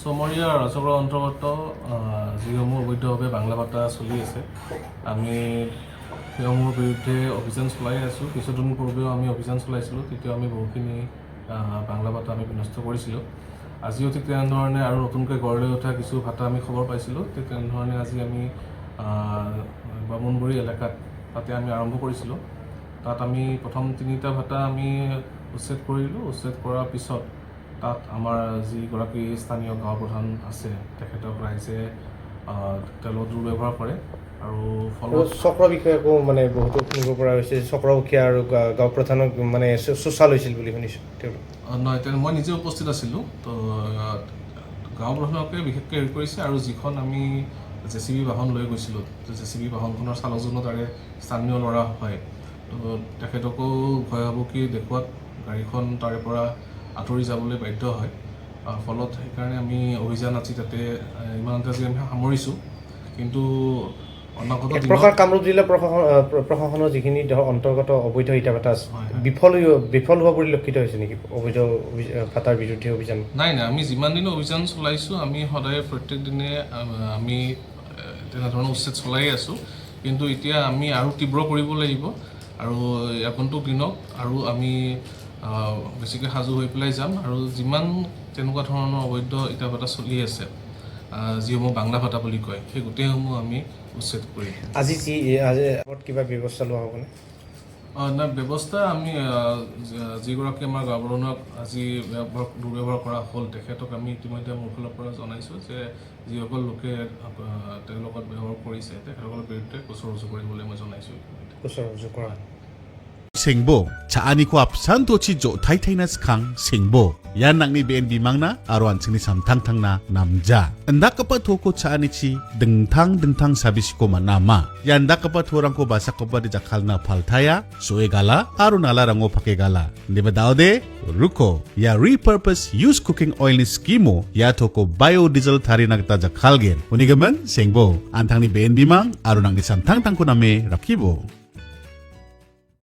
চমৰীয়া ৰাজহুৱা অন্তৰ্গত যিসমূহ অবৈধভাৱে বাংলা ভাতা চলি আছে আমি সেইসমূহৰ বিৰুদ্ধে অভিযান চলাই আছোঁ। কিছুদিন পূৰ্বেও আমি অভিযান চলাইছিলোঁ, তেতিয়া আমি বহুখিনি বাংলা ভাতা আমি বিনষ্ট কৰিছিলোঁ। আজিও ঠিক তেনেধৰণে আৰু নতুনকৈ গঢ় লৈ উঠা কিছু ভাতা আমি খবৰ পাইছিলোঁ। ঠিক তেনেধৰণে আজি আমি বামুণবুৰী এলেকাত তাতে আমি আৰম্ভ কৰিছিলোঁ। তাত আমি প্ৰথম 3টা ভাতা আমি উচ্ছেদ কৰিলোঁ। উচ্ছেদ কৰাৰ পিছত তাত আমাৰ যিগৰাকী স্থানীয় গাঁও প্ৰধান আছে তেখেতক ৰাইজে তেওঁলোক দুৰ্ব্যৱহাৰ কৰে আৰু ফলত চক্ৰ বিষয়াকো মানে বহুতো শুনিব পৰা হৈছে। চক্ৰ মুখীয়া আৰু গাঁও প্ৰধানক মানে চোচাল হৈছিল বুলি শুনিছোঁ। নহয়, মই নিজে উপস্থিত আছিলোঁ। তো গাঁও প্ৰধানকে বিশেষকৈ হেৰি কৰিছে আৰু যিখন আমি JCB বাহন লৈ গৈছিলোঁ, JCB বাহনখনৰ চালকজনো তাৰে স্থানীয় ল'ৰা হয়। তো তেখেতকো ভয় ভাবুকি দেখুৱাত গাড়ীখন তাৰে পৰা আঁতৰি যাবলৈ বাধ্য হয়। ফলত সেইকাৰণে আমি অভিযান আজি তাতে ইমানতে আজি আমি সামৰিছোঁ। কিন্তু অনাগত প্ৰকাৰ কামৰূপ জিলা প্ৰশাসনৰ যিখিনি অন্তৰ্গত অবৈধ ইটা ভাতা আছে বিফল হোৱা পৰিলক্ষিত হৈছে নেকি অবৈধ ভাতাৰ বিৰুদ্ধে অভিযান? নাই, আমি যিমান দিনো অভিযান চলাইছোঁ আমি সদায় প্ৰত্যেক দিনে আমি তেনেধৰণৰ উচ্ছেদ চলাই আছোঁ। কিন্তু এতিয়া আমি আৰু তীব্ৰ কৰিব লাগিব আৰু আগন্তুক দিনক আৰু আমি বেছিকৈ সাজু হৈ পেলাই যাম আৰু যিমান তেনেকুৱা ধৰণৰ অবৈধ ইটা ভাতা চলি আছে যিসমূহ বাংলা ভাতা বুলি কয় সেই গোটেইসমূহ আমি উচ্ছেদ কৰিম। আজি কিবা ব্যৱস্থা লোৱা হ'বনে? নাই, ব্যৱস্থা আমি যিগৰাকী আমাৰ গাঁও প্ৰধানক আজি দুৰ্ব্যৱহাৰ কৰা হ'ল তেখেতক আমি ইতিমধ্যে মোৰ ফালৰ পৰা জনাইছোঁ যে যিসকল লোকে তেওঁলোকৰ ব্যৱহাৰ কৰিছে তেখেতসকলৰ বিৰুদ্ধে গোচৰ ৰুজু কৰিবলৈ মই জনাইছোঁ। গোচৰ ৰুজু কৰা Sengbo, caani ko apsan to chi jo thai thai na skang sengbo. Yan nang ni BNB mangna aruan sini samtang tang na namja. Anda kapat ko caani chi dengtang sabis ko manama. Yanda kapat orang ko basa ko ba di jakal na paltaya, soe gala, arun ala rango pake gala. Di ba daude? Ruko, ya repurpose use cooking oil ni skimo, ya toko biodiesel thari nagta jakal gen. Unigaman, sengbo, antang ni BNB mang, arun ang di samtang tang ko na me rakibo.